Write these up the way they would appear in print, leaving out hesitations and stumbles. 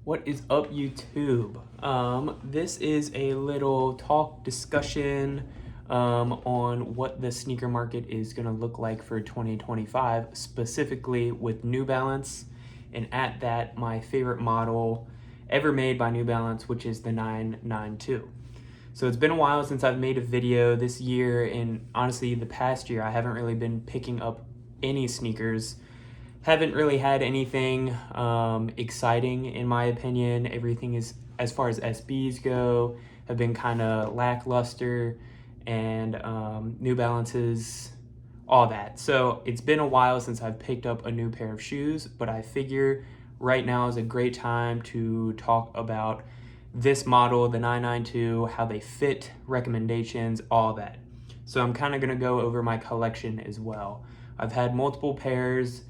What is up, YouTube? This is a little talk discussion on what the sneaker market is going to look like for 2025, specifically with New Balance, and at that, my favorite model ever made by New Balance, which is the 992. So it's been a while since I've made a video this year, and honestly, the past year, I haven't really been picking up any sneakers. Haven't really had anything exciting in my opinion. Everything is, as far as SBs go, have been kind of lackluster, and New Balances, all that. So it's been a while since I've picked up a new pair of shoes, but I figure right now is a great time to talk about this model, the 992, how they fit, recommendations, all that. So I'm kind of going to go over my collection as well. I've had multiple pairs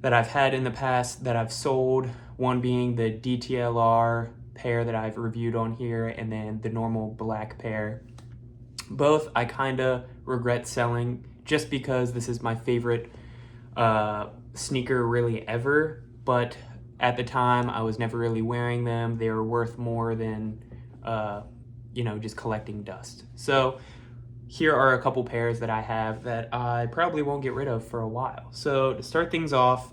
that I've had in the past that I've sold, one being the DTLR pair that I've reviewed on here, and then the normal black pair. Both I kind of regret selling just because this is my favorite sneaker really ever, but at the time I was never really wearing them. They were worth more than just collecting dust. So here are a couple pairs that I have that I probably won't get rid of for a while. So to start things off,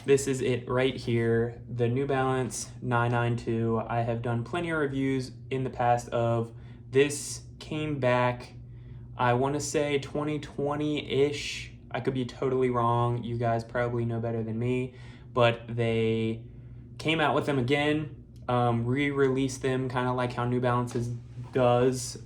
this is it right here, the New Balance 992. I have done plenty of reviews in the past of this. Came back, I want to say 2020-ish. I could be totally wrong. You guys probably know better than me, but they came out with them again, re-released them kind of like how New Balances does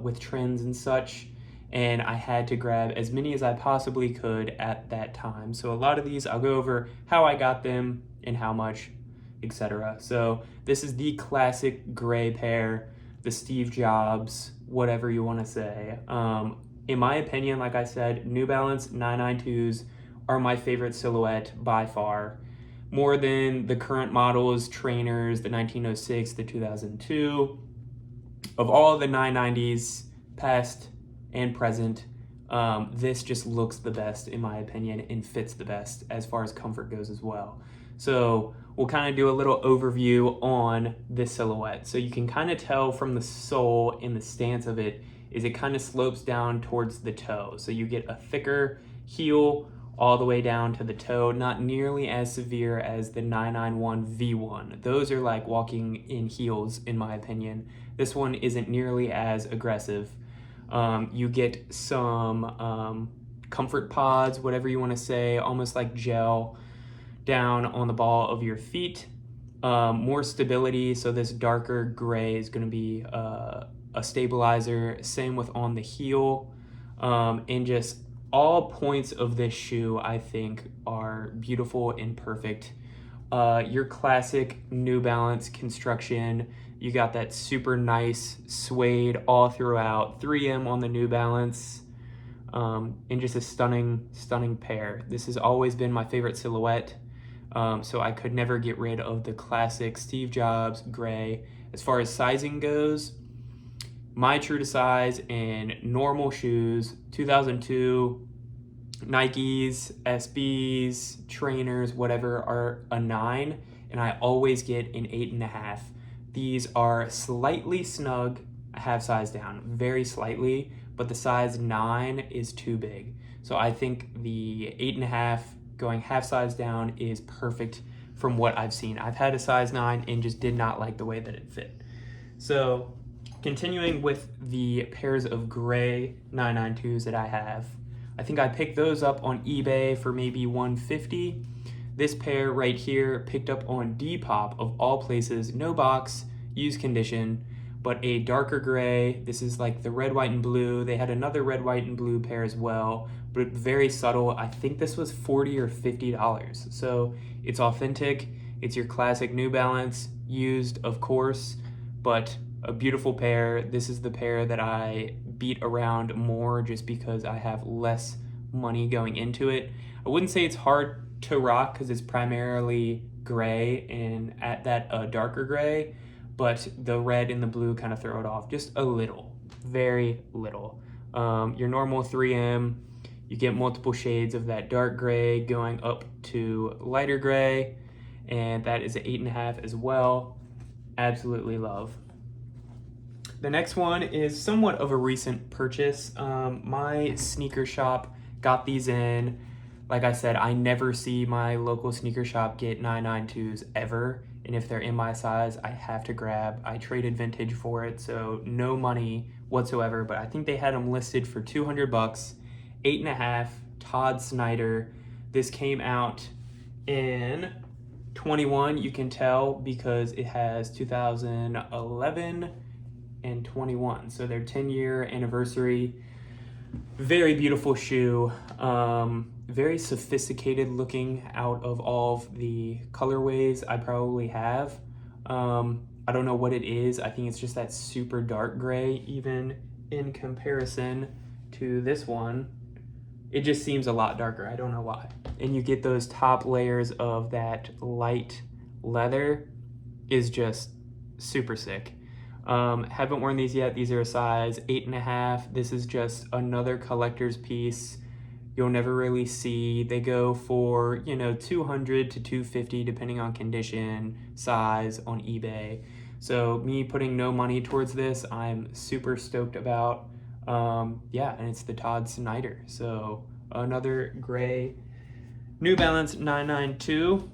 with trends and such, and I had to grab as many as I possibly could at that time. So a lot of these I'll go over how I got them and how much, etc. So this is the classic gray pair, the Steve Jobs, whatever you want to say. In my opinion, like I said, New Balance 992s are my favorite silhouette by far, more than the current models, trainers, the 1906, the 2002. Of all the 990s, past and present, this just looks the best in my opinion and fits the best as far as comfort goes as well. So we'll kind of do a little overview on this silhouette. So you can kind of tell from the sole and the stance of it is it kind of slopes down towards the toe. So you get a thicker heel all the way down to the toe, not nearly as severe as the 991 V1. Those are like walking in heels in my opinion. This one isn't nearly as aggressive. You get some comfort pods, whatever you want to say, almost like gel down on the ball of your feet. More stability, so this darker gray is going to be a stabilizer. Same with on the heel. And just all points of this shoe I think are beautiful and perfect. Your classic New Balance construction. You got that super nice suede all throughout, 3M on the New Balance, and just a stunning pair. This has always been my favorite silhouette, so I could never get rid of the classic Steve Jobs gray. As far as sizing goes, my true to size in normal shoes, 2002, Nikes, SBs, trainers, whatever, are a 9, and I always get an 8.5. These are slightly snug, half size down, very slightly, but the size 9 is too big. So I think the 8.5 going half size down is perfect from what I've seen. I've had a size 9 and just did not like the way that it fit. So continuing with the pairs of gray 992s that I have, I think I picked those up on eBay for maybe $150. This pair right here picked up on Depop of all places, no box, used condition, but a darker gray. This is like the red, white, and blue. They had another red, white, and blue pair as well, but very subtle. I think this was $40 or $50. So it's authentic. It's your classic New Balance, used of course, but a beautiful pair. This is the pair that I beat around more just because I have less money going into it. I wouldn't say it's hard to rock because it's primarily gray and at that darker gray, but the red and the blue kind of throw it off just a little, very little. Your normal 3M, you get multiple shades of that dark gray going up to lighter gray, and that is an 8.5 as well. Absolutely love. The next one is somewhat of a recent purchase. My sneaker shop got these in. Like I said, I never see my local sneaker shop get 992s ever. And if they're in my size, I have to grab. I traded vintage for it, so no money whatsoever. But I think they had them listed for 200 bucks, 8.5, Todd Snyder. This came out in 21. You can tell because it has 2011 and 21. So their 10-year anniversary. Very beautiful shoe. Very sophisticated looking out of all of the colorways I probably have. I don't know what it is. I think it's just that super dark gray, even in comparison to this one. It just seems a lot darker. I don't know why. And you get those top layers of that light leather is just super sick. Haven't worn these yet. These are a size 8.5. This is just another collector's piece you'll never really see. They go for, 200 to 250 depending on condition, size on eBay. So me putting no money towards this, I'm super stoked about. Yeah, and it's the Todd Snyder. So another gray New Balance 992.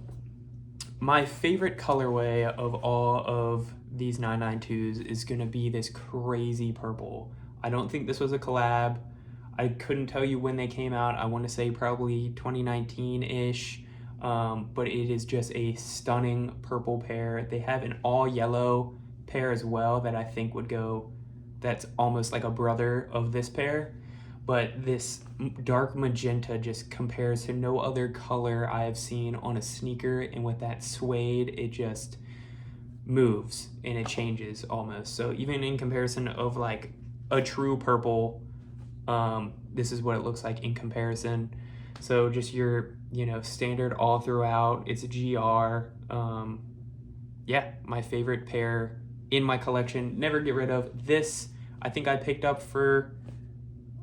My favorite colorway of all of these 992s is going to be this crazy purple. I don't think this was a collab. I couldn't tell you when they came out. I want to say probably 2019-ish, but it is just a stunning purple pair. They have an all yellow pair as well that I think would go, that's almost like a brother of this pair. But this dark magenta just compares to no other color I have seen on a sneaker, and with that suede, it just moves and it changes almost. So even in comparison of like a true purple, this is what it looks like in comparison. So just your, standard all throughout. It's a GR. Yeah, my favorite pair in my collection. Never get rid of. This, I think I picked up for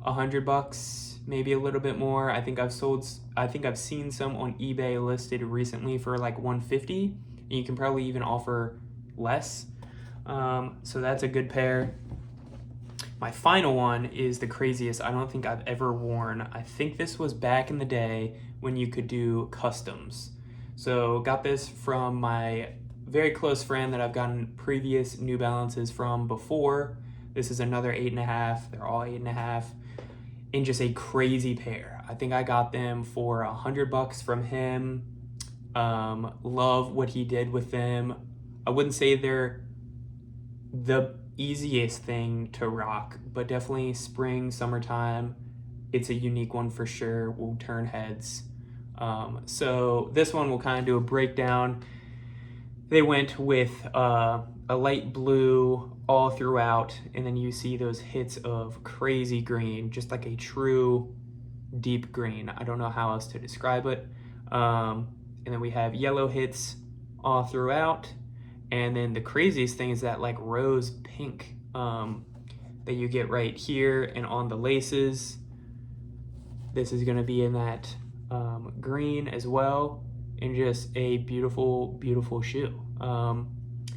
$100, maybe a little bit more. I think I've seen some on eBay listed recently for like $150, and you can probably even offer less. So that's a good pair. My final one is the craziest I don't think I've ever worn. I think this was back in the day when you could do customs. So got this from my very close friend that I've gotten previous New Balances from before. This is another 8.5. They're all 8.5. And just a crazy pair. I think I got them for $100 from him. Love what he did with them. I wouldn't say they're the easiest thing to rock, but definitely spring, summertime, it's a unique one for sure. Will turn heads. So this one will kind of do a breakdown. They went with a light blue all throughout, and then you see those hits of crazy green, just like a true deep green. I don't know how else to describe it. And then we have yellow hits all throughout. And then the craziest thing is that like rose pink that you get right here and on the laces. This is going to be in that green as well, and just a beautiful, beautiful shoe.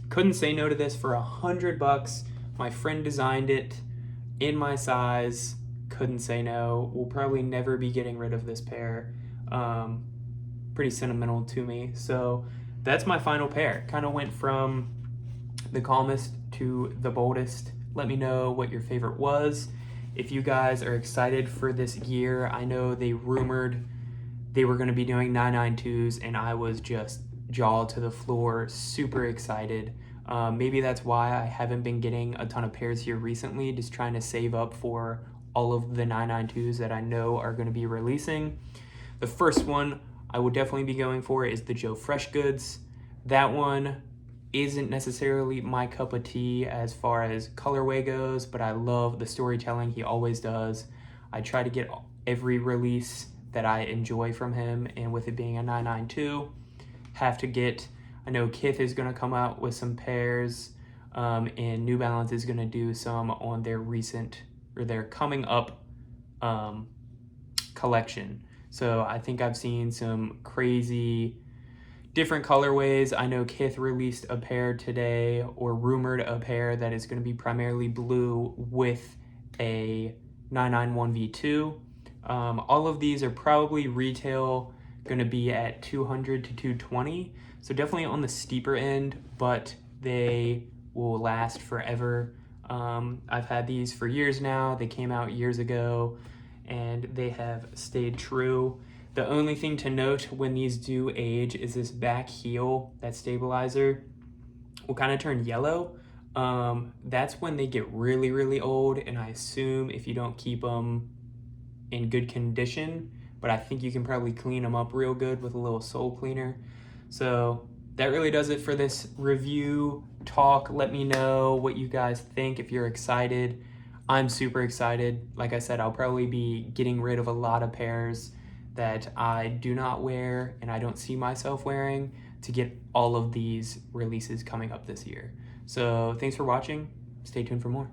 Couldn't say no to this for $100. My friend designed it in my size. Couldn't say no. We'll probably never be getting rid of this pair. Pretty sentimental to me. So that's my final pair. Kind of went from the calmest to the boldest. Let me know what your favorite was. If you guys are excited for this year, I know they rumored they were going to be doing 992s, and I was just jaw to the floor, super excited. Maybe that's why I haven't been getting a ton of pairs here recently, just trying to save up for all of the 992s that I know are going to be releasing. The first one I would definitely be going for is the Joe Freshgoods. That one isn't necessarily my cup of tea as far as colorway goes, but I love the storytelling he always does. I try to get every release that I enjoy from him, and with it being a 992, have to get, I know Kith is going to come out with some pairs, and New Balance is going to do some on their recent, or their coming up collection. So I think I've seen some crazy different colorways. I know Kith released a pair today, or rumored a pair that is going to be primarily blue with a 991 V2. All of these are probably retail going to be at 200 to 220, so definitely on the steeper end, but they will last forever. I've had these for years now. They came out years ago and they have stayed true. The only thing to note when these do age is this back heel, that stabilizer, will kind of turn yellow. That's when they get really, really old, and I assume if you don't keep them in good condition, but I think you can probably clean them up real good with a little sole cleaner. So that really does it for this review talk. Let me know what you guys think, if you're excited. I'm super excited. Like I said, I'll probably be getting rid of a lot of pairs that I do not wear and I don't see myself wearing to get all of these releases coming up this year. So thanks for watching. Stay tuned for more.